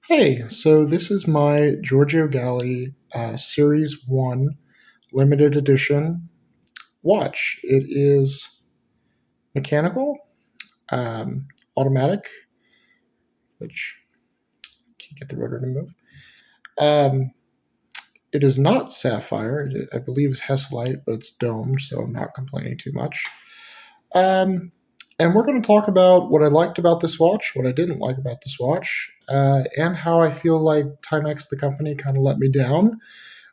Hey, so this is my Giorgio Gallie Series 1 limited edition watch. It is mechanical, automatic, which can't get the rotor to move. Um, it is not sapphire. I believe it's Hesalite, but it's domed, so I'm not complaining too much. Um, and we're going to talk about what I liked about this watch, what I didn't like about this watch, and how I feel like Timex, the company, kind of let me down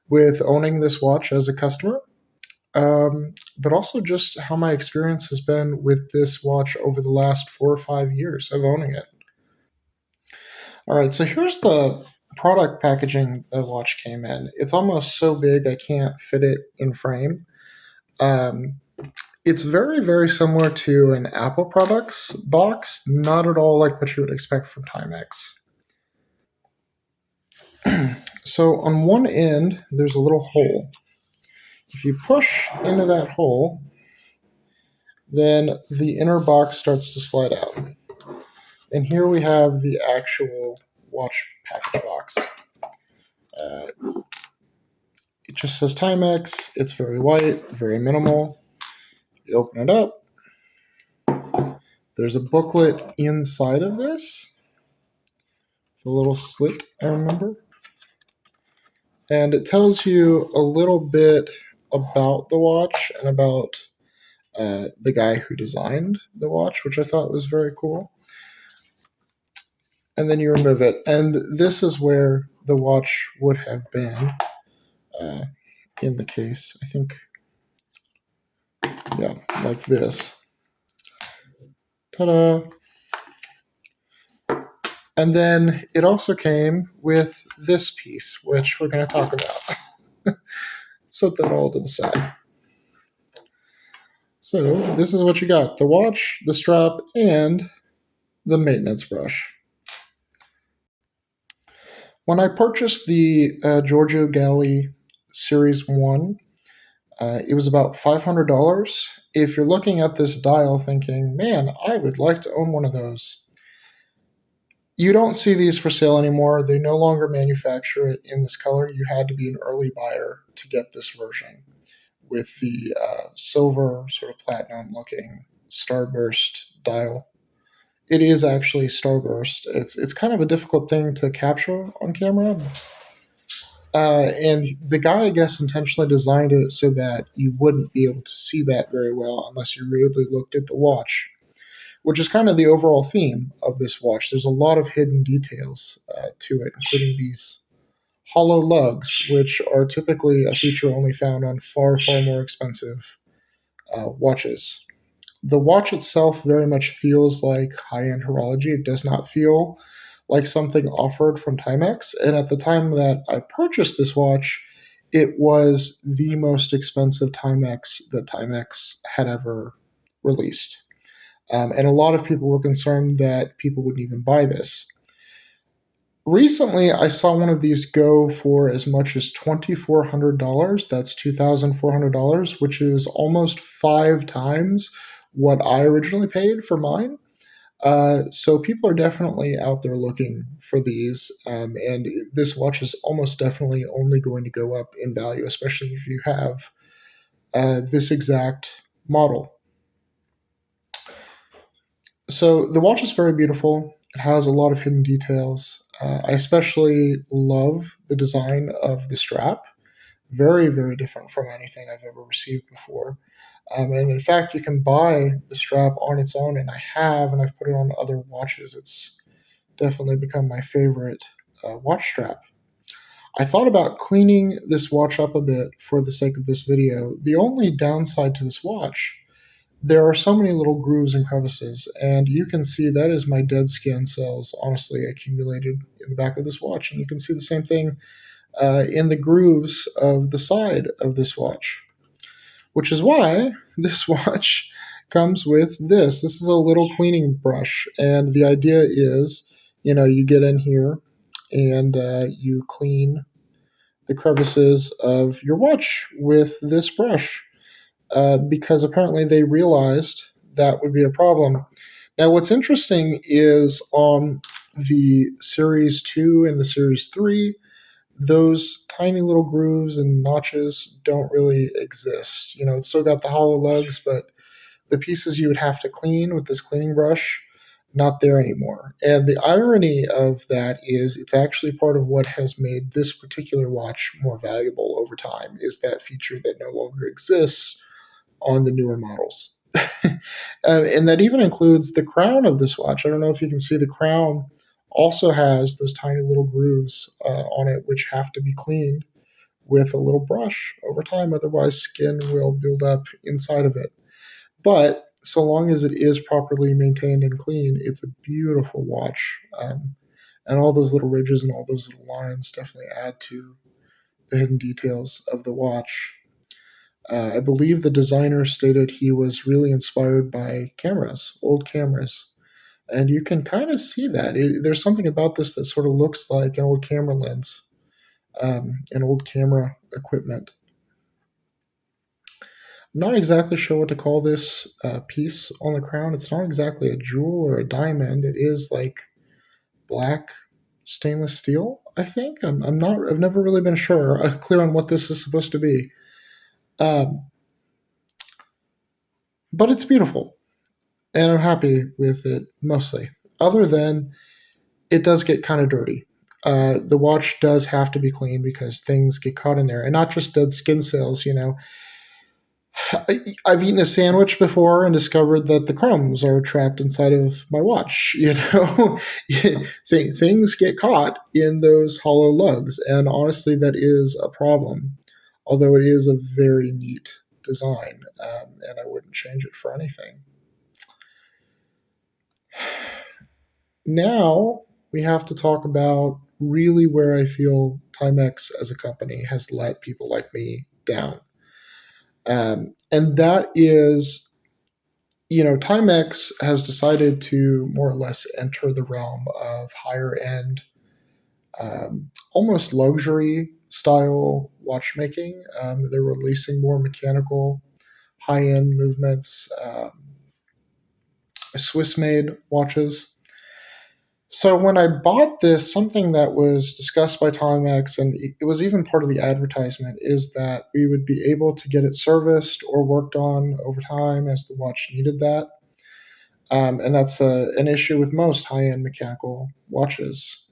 with owning this watch as a customer, but also just how my experience has been with this watch over the last 4 or 5 years of owning it. All right, so here's the product packaging the watch came in. It's almost so big I can't fit it in frame. Um, it's very, very similar to an Apple products box, not at all like what you would expect from Timex. So on one end, there's a little hole. If you push into that hole, then the inner box starts to slide out. And here we have the actual watch package box. It just says Timex. It's very white, very minimal. You open it up. There's a booklet inside of this. The little slit, I remember. And it tells you a little bit about the watch and about the guy who designed the watch, which I thought was very cool. And then you remove it. And this is where the watch would have been in the case. I think, yeah, like this. Ta-da! And then it also came with this piece, which we're going to talk about. Set that all to the side. So this is what you got: the watch, the strap, and the maintenance brush. When I purchased the Giorgio Gallie Series 1, it was about $500. If you're looking at this dial thinking, man, I would like to own one of those, you don't see these for sale anymore. They no longer manufacture it in this color. You had to be an early buyer to get this version with the silver, sort of platinum looking starburst dial. It is actually starburst. It's kind of a difficult thing to capture on camera. And the guy, I guess, intentionally designed it so that you wouldn't be able to see that very well unless you really looked at the watch, which is kind of the overall theme of this watch. There's a lot of hidden details to it, including these hollow lugs, which are typically a feature only found on far, far more expensive watches. The watch itself very much feels like high-end horology. It does not feel like something offered from Timex. And at the time that I purchased this watch, it was the most expensive Timex that Timex had ever released. And a lot of people were concerned that people wouldn't even buy this. Recently, I saw one of these go for as much as $2,400. That's $2,400, which is almost 5 times what I originally paid for mine. So people are definitely out there looking for these, and this watch is almost definitely only going to go up in value, especially if you have this exact model. So the watch is very beautiful. It has a lot of hidden details. I especially love the design of the strap. Very, very different from anything I've ever received before. And in fact, you can buy the strap on its own, and I have, and I've put it on other watches. It's definitely become my favorite watch strap. I thought about cleaning this watch up a bit for the sake of this video. The only downside to this watch, there are so many little grooves and crevices, and you can see that is my dead skin cells honestly accumulated in the back of this watch. And you can see the same thing in the grooves of the side of this watch, which is why this watch comes with this. This is a little cleaning brush, and the idea is, you get in here and you clean the crevices of your watch with this brush because apparently they realized that would be a problem. Now, what's interesting is The Series 2 and the Series 3, those tiny little grooves and notches don't really exist. It's still got the hollow lugs, but the pieces you would have to clean with this cleaning brush, not there anymore. And the irony of that is it's actually part of what has made this particular watch more valuable over time, is that feature that no longer exists on the newer models. And that even includes the crown of this watch. I don't know if you can see the crown also has those tiny little grooves on it, which have to be cleaned with a little brush over time. Otherwise, skin will build up inside of it. But so long as it is properly maintained and clean, it's a beautiful watch. And all those little ridges and all those little lines definitely add to the hidden details of the watch. I believe the designer stated he was really inspired by cameras, old cameras. And you can kind of see that. There's something about this that sort of looks like an old camera lens, an old camera equipment. I'm not exactly sure what to call this piece on the crown. It's not exactly a jewel or a diamond. It is like black stainless steel, I think. I'm not. I've never really been clear on what this is supposed to be. Um, but it's beautiful, and I'm happy with it mostly. Other than it does get kind of dirty. The watch does have to be cleaned because things get caught in there, and not just dead skin cells. I've eaten a sandwich before and discovered that the crumbs are trapped inside of my watch. Things get caught in those hollow lugs, and honestly, that is a problem. Although it is a very neat design, and I wouldn't change it for anything. Now we have to talk about really where I feel Timex as a company has let people like me down. And that is, Timex has decided to more or less enter the realm of higher end, almost luxury style watchmaking. They're releasing more mechanical, high end movements, Swiss made watches. So when I bought this, something that was discussed by Timex, and it was even part of the advertisement, is that we would be able to get it serviced or worked on over time as the watch needed that. And that's an issue with most high-end mechanical watches.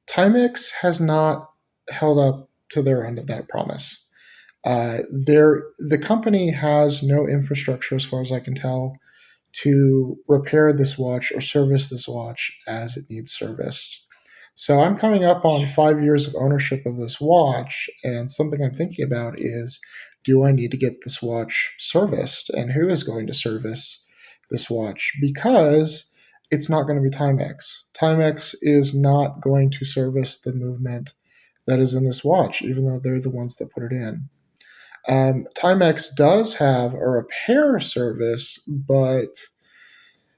Timex has not held up to their end of that promise. The company has no infrastructure, as far as I can tell, to repair this watch or service this watch as it needs serviced. So I'm coming up on 5 years of ownership of this watch, and something I'm thinking about is, do I need to get this watch serviced, and who is going to service this watch? Because it's not going to be Timex. Timex is not going to service the movement that is in this watch, even though they're the ones that put it in. Timex does have a repair service, but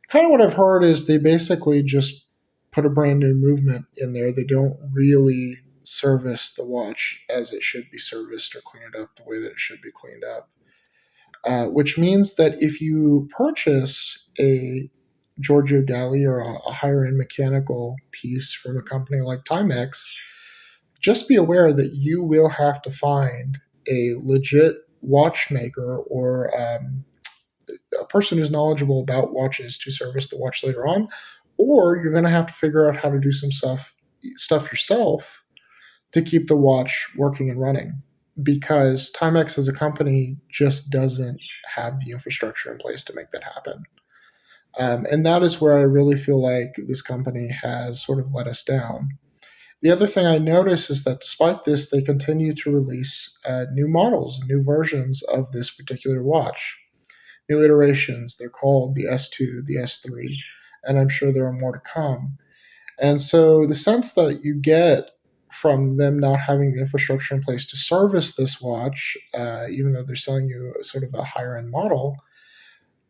kind of what I've heard is they basically just put a brand new movement in there. They don't really service the watch as it should be serviced or clean it up the way that it should be cleaned up. Which means that if you purchase a Giorgio Gallie or a higher end mechanical piece from a company like Timex, just be aware that you will have to find a legit watchmaker or a person who's knowledgeable about watches to service the watch later on, or you're going to have to figure out how to do some stuff yourself to keep the watch working and running, because Timex as a company just doesn't have the infrastructure in place to make that happen. And that is where I really feel like this company has sort of let us down. The other thing I notice is that despite this, they continue to release new models, new versions of this particular watch, new iterations. They're called the S2, the S3, and I'm sure there are more to come. And so the sense that you get from them not having the infrastructure in place to service this watch, even though they're selling you sort of a higher end model,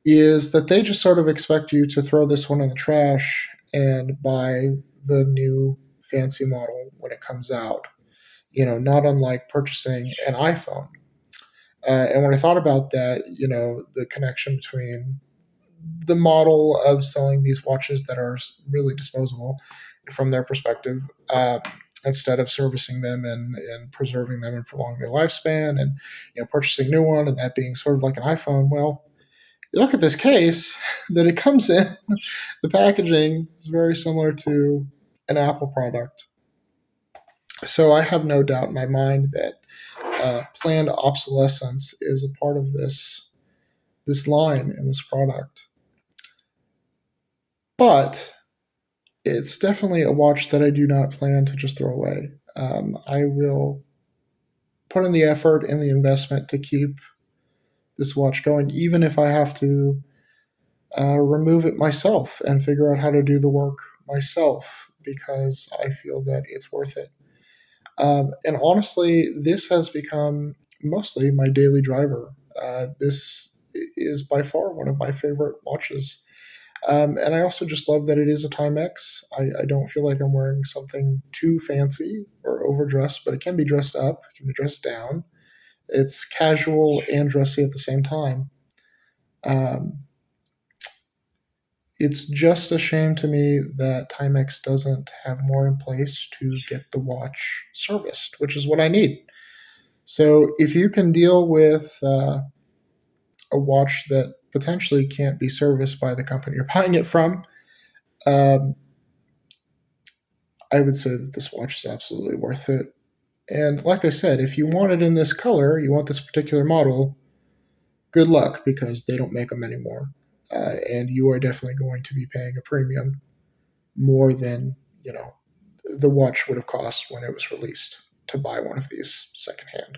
is that they just sort of expect you to throw this one in the trash and buy the new fancy model when it comes out. Not unlike purchasing an iPhone. And when I thought about that, the connection between the model of selling these watches that are really disposable from their perspective, instead of servicing them and preserving them and prolonging their lifespan, and purchasing a new one, and that being sort of like an iPhone. Well, you look at this case that it comes in, the packaging is very similar to an Apple product. So I have no doubt in my mind that planned obsolescence is a part of this line in this product. But it's definitely a watch that I do not plan to just throw away. I will put in the effort and the investment to keep this watch going, even if I have to remove it myself and figure out how to do the work myself, because I feel that it's worth it. And honestly, this has become mostly my daily driver. This is by far one of my favorite watches. And I also just love that it is a Timex. I don't feel like I'm wearing something too fancy or overdressed, but it can be dressed up, it can be dressed down. It's casual and dressy at the same time. Um, it's just a shame to me that Timex doesn't have more in place to get the watch serviced, which is what I need. So if you can deal with a watch that potentially can't be serviced by the company you're buying it from, um, I would say that this watch is absolutely worth it. And like I said, if you want it in this color, you want this particular model, good luck, because they don't make them anymore. And you are definitely going to be paying a premium, more than the watch would have cost when it was released, to buy one of these secondhand.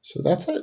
So that's it.